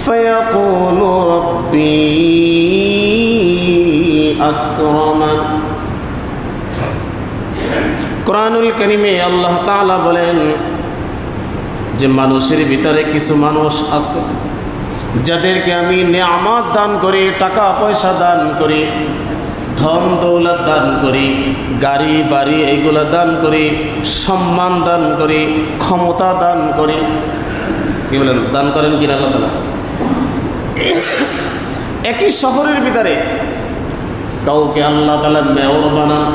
فيقول ربي أكرمن। কুরআনুল কারীমে আল্লাহ তাআলা বলেন যে মানুষের ভিতরে কিছু মানুষ আছে যাদেরকে আমি নিয়ামত দান করি, টাকা পয়সা দান করি, ধন দৌলত দান করি, গাড়ি বাড়ি এইগুলো দান করি, সম্মান দান করি, ক্ষমতা দান করি। কি বলেন, দান করেন কিনা আল্লাহ তাআলা? একই শহরের ভিতরে কাউকে আল্লাহ তাআলা মেয়র বানান,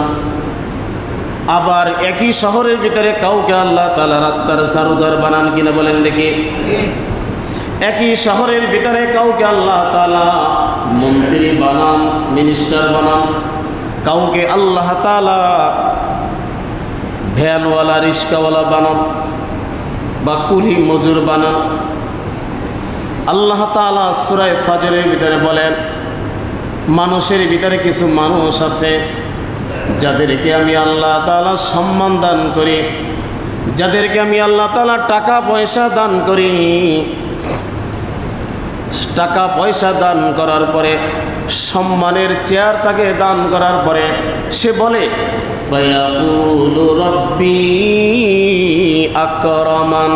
আবার একই শহরের ভিতরে কাউকে আল্লাহ তাআলা রাস্তার ঝাড়ুদার বানান কিনা বলেন দেখি। একই শহরের ভিতরে কাউকে আল্লাহ তাআলা মন্ত্রী বানান, মিনিস্টার বানান, কাউকে আল্লাহ তাআলা ভ্যানওয়ালা, রিক্সাওয়ালা বানান বা কুলি মজুর বানান। আল্লাহ তাআলা সূরা ফাজরের ভিতরে বলেন মানুষের ভিতরে কিছু মানুষ আছে যাদেরকে আমি আল্লাহ তাআলা সম্মান দান করি, যাদেরকে আমি আল্লাহ তাআলা টাকা পয়সা দান করি। টাকা পয়সা দান করার পরে, সম্মানের চেয়ার তাকে দান করার পরে সে বলে ফায়াকুলু রব্বি আকরামান।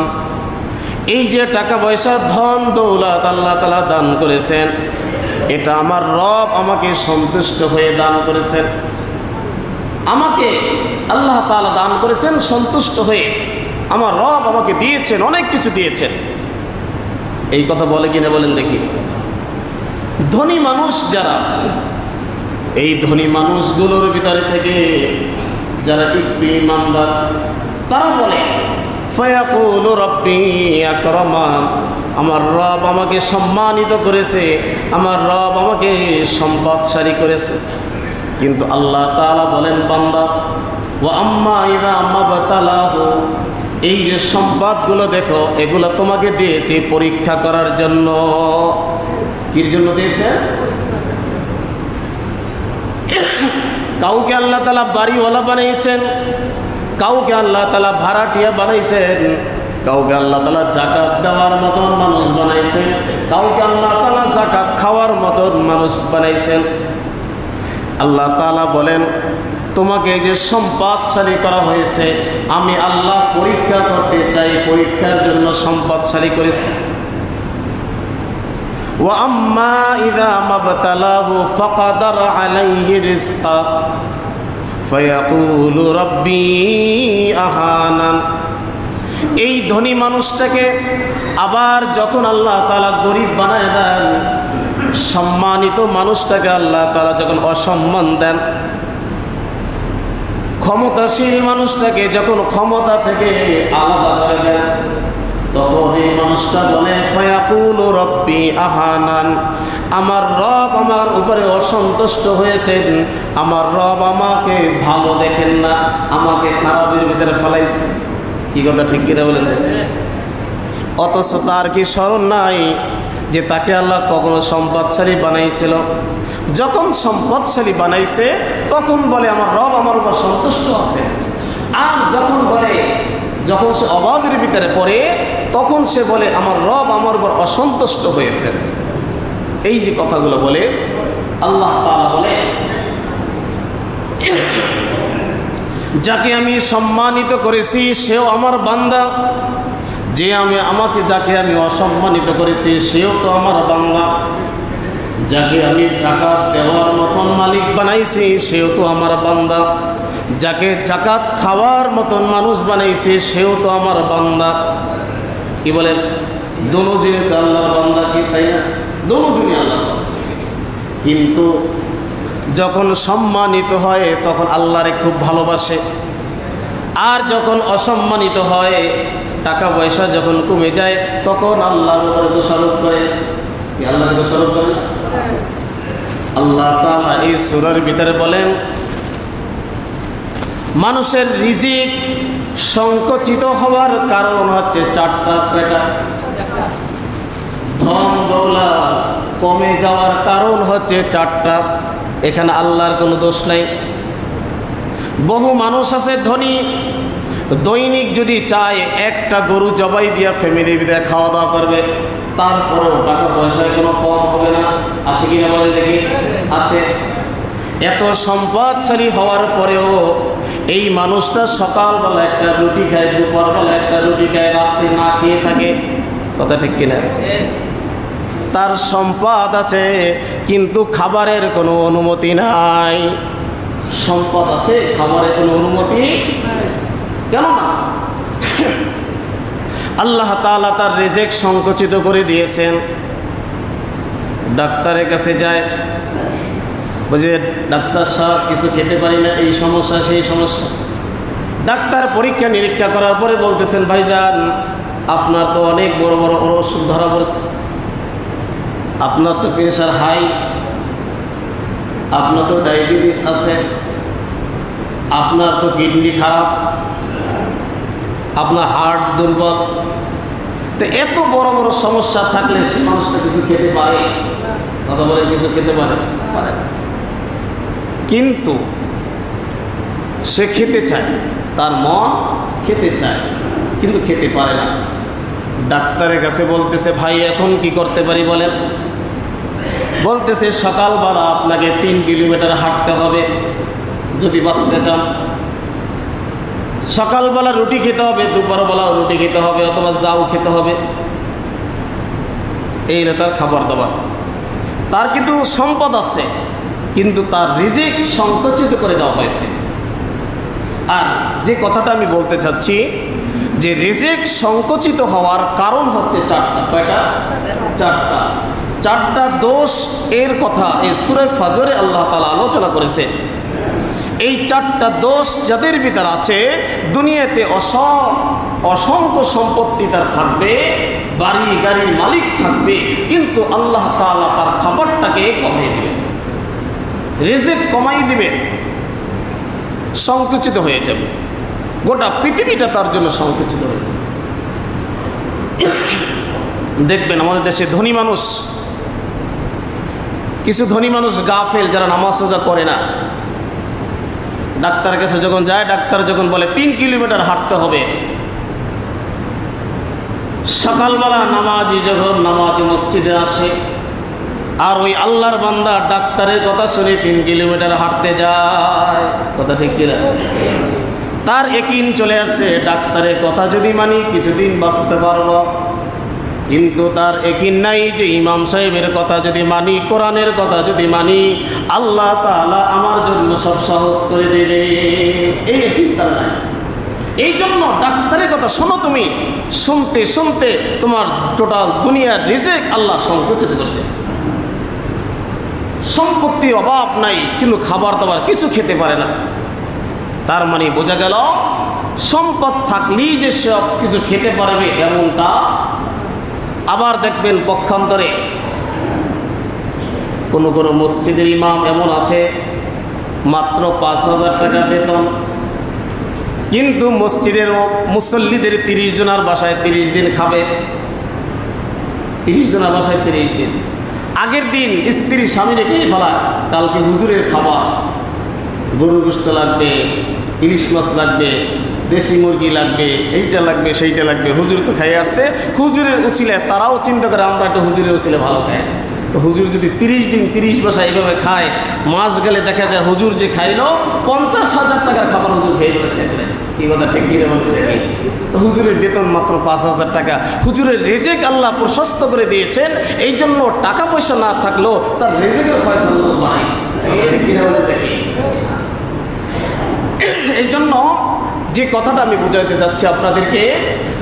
এই যে টাকা পয়সা ধন দৌলত আল্লাহ তাআলা দান করেছেন, এটা আমার রব আমাকে সন্তুষ্ট হয়ে দান করেছেন। আমাকে আল্লাহ তাআলা দান করেছেন সন্তুষ্ট হয়ে, আমার রব আমাকে দিয়েছেন, অনেক কিছু দিয়েছেন। এই কথা বলে কিনা বলেন দেখি। ধনী মানুষ যারা, এই ধনী মানুষগুলোর ভিতরে থেকে যারা একটু ইমানদার, তারা বলে ফায়াকুলু রব্বি আকরামান। আমার রব আমাকে সম্মানিত করেছে, আমার রব আমাকে সম্পদশালী করেছে। কিন্তু আল্লাহ তাআলা বলেন বান্দা ওয়া আম্মা ইযা মাবতালাহু, এই যে সম্পদগুলো দেখো এগুলো তোমাকে দিয়েছি পরীক্ষা করার জন্য। কির জন্য দিয়েছে? কাউকে আল্লাহ তাআলা বাড়িওয়ালা বানাইছেন, কাউকে আল্লাহ তাআলা ভাড়াটিয়া বানাইছেন, কাউকে আল্লাহ তাআলা যাকাত দেওয়ার মতন মানুষ বানাইছেন, কাউকে আল্লাহ তাআলা যাকাত খাওয়ার মতন মানুষ বানাইছেন। আল্লাহ তাআলা বলেন তোমাকে যে সম্পদশালী করা হয়েছে, আমি আল্লাহ পরীক্ষা করতে চাই, পরীক্ষার জন্য সম্পদশালী করেছি। ওয়া আম্মা ইযা মাবতালাহু ফাকাদার আলাইহি রিজকা ফায়াকুলু রব্বি আহানান। এই ধনী মানুষটাকে আবার যখন আল্লাহ তাআলা গরিব বানায় দেন, সম্মানিত মানুষটাকে আল্লাহ তাআলা যখন অসম্মান দেন, ক্ষমতাশীল মানুষটাকে যখন ক্ষমতা থেকে আলাদা করে দেন, তখন এই মানুষটা বলে ফায়াকুলু রব্বি আহানান। আমার রব আমার উপরে অসন্তুষ্ট হয়েছেন, আমার রব আমাকে ভালো দেখেন না, আমাকে খারাপের ভিতরে ফেলাইছে। কি কথা ঠিক কিনা বলেন? অথচ তার কি স্মরণ নাই যে তাকে আল্লাহ কখনো সম্পদশালী বানাইছিল? যখন সম্পদশালী বানাইছে তখন বলে আমার রব আমার উপর সন্তুষ্ট আছে, আর যখন বলে, যখন সে অভাবের ভিতরে পড়ে তখন সে বলে আমার রব আমার উপর অসন্তুষ্ট হয়েছে। এই যে কথাগুলো বলে আল্লাহ তাআলা বলে যাকে আমি সম্মানিত করেছি সেও আমার বান্দা, যে যাকে আমি অসম্মানিত করেছি সেও তো আমার বান্দা, যাকে আমি যাকাত দেওয়ার মতন মালিক বানাইছি সেও তো আমার বান্দা, যাকে যাকাত খাওয়ার মতন মানুষ বানাইছি সেও তো আমার বান্দা। কি বলেন? দুজনে তো আল্লাহর বান্দা, কি তাই না? দুজনে আল্লাহ। কিন্তু যখন সম্মানিত হয় তখন আল্লাহরে খুব ভালোবাসে, আর যখন অসম্মানিত হয়, টাকা পয়সা যখন কমে যায় তখন আল্লাহর উপরে দোষারোপ করে। আল্লাহর দোষারোপ করে। আল্লাহ তাআলা এই সূরার ভিতরে বলেন মানুষের রিজিক সংকুচিত হওয়ার কারণ হচ্ছে চারটা। ধন দৌলত কমে যাওয়ার কারণ হচ্ছে চারটা। এখানে আল্লাহর কোনো দোষ নাই। বহু মানুষ আছে ধনী, দৈনিক যদি চায় একটা গরু জবাই দিয়া ফ্যামিলি বিদায় খাওয়া দাওয়া করবে, তারপরেও টাকা পয়সায় কোনো কম হবে না। আছে কিনা বলেন দেখি? আছে। এত সম্পদশালী হওয়ার পরেও এই মানুষটা সকালবেলা একটা রুটি খায়, দুপুরবেলা একটা রুটি খায়, রাত্রে না খেয়ে থাকে। কথা ঠিক কিনা? তার সম্পদ আছে কিন্তু খাবারের কোনো অনুমতি নাই। সম্পদ আছে, খাবারের কোনো অনুমতি কেন না? আল্লাহ তাআলা তার রিজিক সংকুচিত করে দিয়েছেন। ডাক্তারের কাছে যায়, বুঝে ডাক্তার সাহেব কিছু খেতে পারি না, এই সমস্যা সেই সমস্যা। ডাক্তার পরীক্ষা নিরীক্ষা করার পরে বলতেছেন, ভাইজান আপনার তো অনেক বড় বড় অসুখ ধরা পড়ছে, আপনার তো প্রেশার হাই, আপনার তো ডায়াবেটিস আছে, আপনার তো কিডনি খারাপ, আপনার হার্ট দুর্বল। তো এত বড় বড় সমস্যা থাকলে সে মানুষটা কিছু খেতে পারে? কথা বলে কিছু খেতে পারে? পারে না। কিন্তু সে খেতে চায়, তার মন খেতে চায় কিন্তু খেতে পারে না। ডাক্তারের কাছে বলতেছে, ভাই এখন কি করতে পারি বলেন? বলতেছে, সকালবেলা আপনাকে 3 কিলোমিটার হাঁটতে হবে যদি বাঁচতে চান। সকালবেলা রুটি খেতে হবে, দুপুরবেলাও রুটি খেতে হবে, অথবা জাউ খেতে হবে। এই না তার খাবার দাবার। তার কিন্তু সম্পদ আছে কিন্তু তার রিজিক সংকুচিত করে দেওয়া হয়েছে। আর যে কথাটা আমি বলতে চাচ্ছি যে রিজিক সংকুচিত হওয়ার কারণ হচ্ছে 4টা। কয়টা? 4টা। 4টা দোষ এর কথা এই সূরা ফাজরে আল্লাহ তাআলা আলোচনা করেছে। এই 4টা দোষ যাদের ভিতর আছে, দুনিয়াতে অসংখ্য সম্পত্তি তার থাকবে, বাড়ি গাড়ির মালিক থাকবে, কিন্তু আল্লাহ তাআলা তার খাবারটাকে কমিয়ে দিবে, রিজিক কমাই দিবে, সংকুচিত হয়ে যাবে। গোটা পৃথিবীটা তার জন্য সংকুচিত হয়ে যাবে। দেখবেন আমাদের দেশে ধনী মানুষ, কিছু ধনী মানুষ গাফেল, যারা নামাজ রোজা করে না, ডাক্তারের কাছে যখন যায়, ডাক্তার যখন বলে 3 কিলোমিটার হাঁটতে হবে, সকালবেলা নামাজি মসজিদে আসে, আর ওই আল্লাহর বান্দা ডাক্তারের কথা শুনে 3 কিলোমিটার হাঁটতে যায়। কথা ঠিক কিনা? তার ইয়াকিন চলে আসছে, ডাক্তারের কথা যদি মানি কিছুদিন বাঁচতে পারবো, কিন্তু তার ইয়াকিন নাই যে ইমাম সাহেবের কথা যদি মানি, কোরআনের কথা যদি মানি, আল্লাহ তাআলা আমার জন্য সব সহজ করে দেবে। এই ইয়াকিন তার নাই। এই জন্য ডাক্তারের কথা শোনো, তুমি শুনতে শুনতে তোমার টোটাল দুনিয়ার রিজিক আল্লাহ সংকুচিত করে দেবে। সম্পত্তির অভাব নাই কিন্তু খাবার দাবার কিছু খেতে পারে না। তার মানে বোঝা গেল সম্পদ থাকলেই যে সব কিছু খেতে পারবে এমনটা। আবার দেখবেন পক্ষান্তরে কোনো কোনো মসজিদের ইমাম এমন আছে মাত্র 5,000 টাকা বেতন, কিন্তু মসজিদের মুসল্লিদের 30 জনের বাসায় 30 দিন খাবে। 30 জনের বাসায় 30 দিন। আগের দিন স্ত্রী স্বামী রেখে ফেলায়, কালকে হুজুরের খাবার, গরুর গোশত লাগবে, ইলিশ মাছ লাগবে, দেশি মুরগি লাগবে, এইটা লাগবে সেইটা লাগবে। হুজুর তো খাই আসছে, হুজুরের উসিলায় তারাও চিন্তা করে আমরা একটা হুজুরের উসিলে ভালো খাই। তো হুজুর যদি 30 দিন 30 বাসা এইভাবে খায়, মাস গেলে দেখা যায় হুজুর যে খাইলো 50,000 টাকার খাবার হুজুর খেয়ে ফেলেছে। কি কথা ঠিক কিনে বলতে? তো হুজুরের বেতন মাত্র 5,000 টাকা। হুজুরের রিজিক আল্লাহ প্রশস্ত করে দিয়েছেন, এই জন্য টাকা পয়সা না থাকলেও তার রিজিকের ফয়সালা আল্লাহ বানাইছে। এই জন্য যে কথাটা আমি বুঝাইতে যাচ্ছি আপনাদেরকে,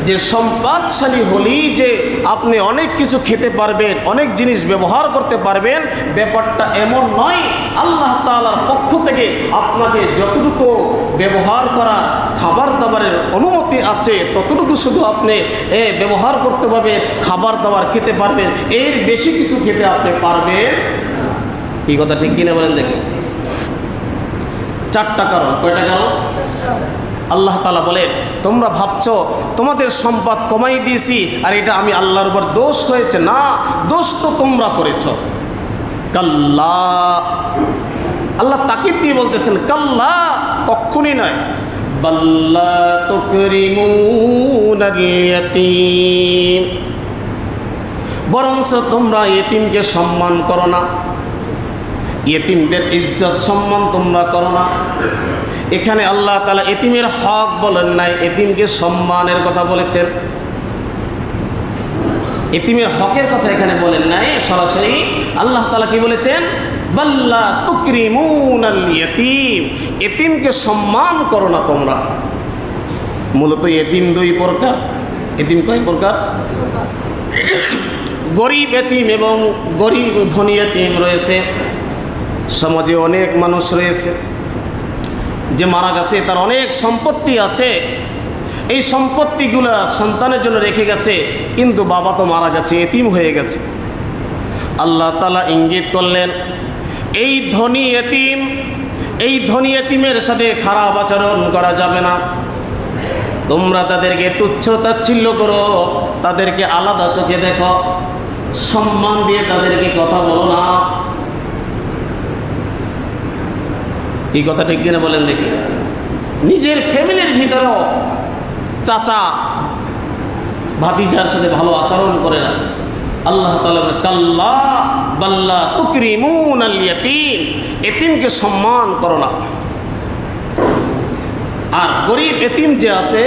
যে সম্পদশালী হলেই যে আপনি অনেক কিছু খেতে পারবেন, অনেক জিনিস ব্যবহার করতে পারবেন, ব্যাপারটা এমন নয়। আল্লাহ তাআলার পক্ষ থেকে আপনাকে যতটুকু ব্যবহার করা খাবার দাবারের অনুমতি আছে ততটুকু শুধু আপনি ব্যবহার করতে পারবেন, খাবার দাবার খেতে পারবেন, এর বেশি কিছু খেতে আপনি পারবেন। এই কথা ঠিক কিনা বলেন দেখুন। 4টা কারণ। কয়টা কারণ? আল্লাহ তাআলা বলেন, তোমরা ভাবছো তোমাদের সম্পদ কমাই দিয়েছি আর এটা আমি আল্লাহর উপর দোষ হয়েছে। না, দোষ তো তোমরা করেছো। কাল্লা, আল্লাহ তাকিদ দিয়ে বলতেছেন, কাল্লা, কখনই নয়। বাল্লা তুকরিমুনাল ইয়াতীম, বরঞ্চ তোমরা ইতিমকে সম্মান করো না, ইতিমদের ইজ্জত সম্মান তোমরা করো না। এখানে আল্লাহ তাআলা ইতিমের হক বলেন নাই, ইতিমকে সম্মানের কথা বলেছেন। ইতিমের হকের কথা এখানে বলেন নাই, সরাসরি আল্লাহ তাআলা কি বলেছেন? বাল্লা তুকরিমুনাল ইয়াতীম, ইতিমকে সম্মান করো না তোমরা। মূলত ইতিম দুই প্রকার। ইতিম কয় প্রকার? গরিব ইতিম এবং গরিব ধনী ইতিম রয়েছে। সমাজে অনেক মানুষ রয়েছে যে মারা গেছে, তার অনেক সম্পত্তি আছে, এই সম্পত্তিগুলা সন্তানের জন্য রেখে গেছে, কিন্তু বাবা তো মারা গেছে, এতিম হয়ে গেছে। আল্লাহ তাআলা ইঙ্গিত করলেন এই ধনী এতিমের সাথে খারাপ আচরণ করা যাবে না। তোমরা তাদেরকে তুচ্ছ তাচ্ছিল্য করো, তাদেরকে আলাদা চোখে দেখো, সম্মান দিয়ে তাদেরকে কথা বলো না। এই কথা ঠিক কিনা বলেন দেখি? নিজের ফ্যামিলির ভিতরেও চাচা ভাতিজার সাথে ভালো আচরণ করে না। আল্লাহ তাআলা কাল্লা বাল্লা তুকরিমুনাল ইয়াতীম, এতিমকে সম্মান করো না। আর গরিব এতিম যে আছে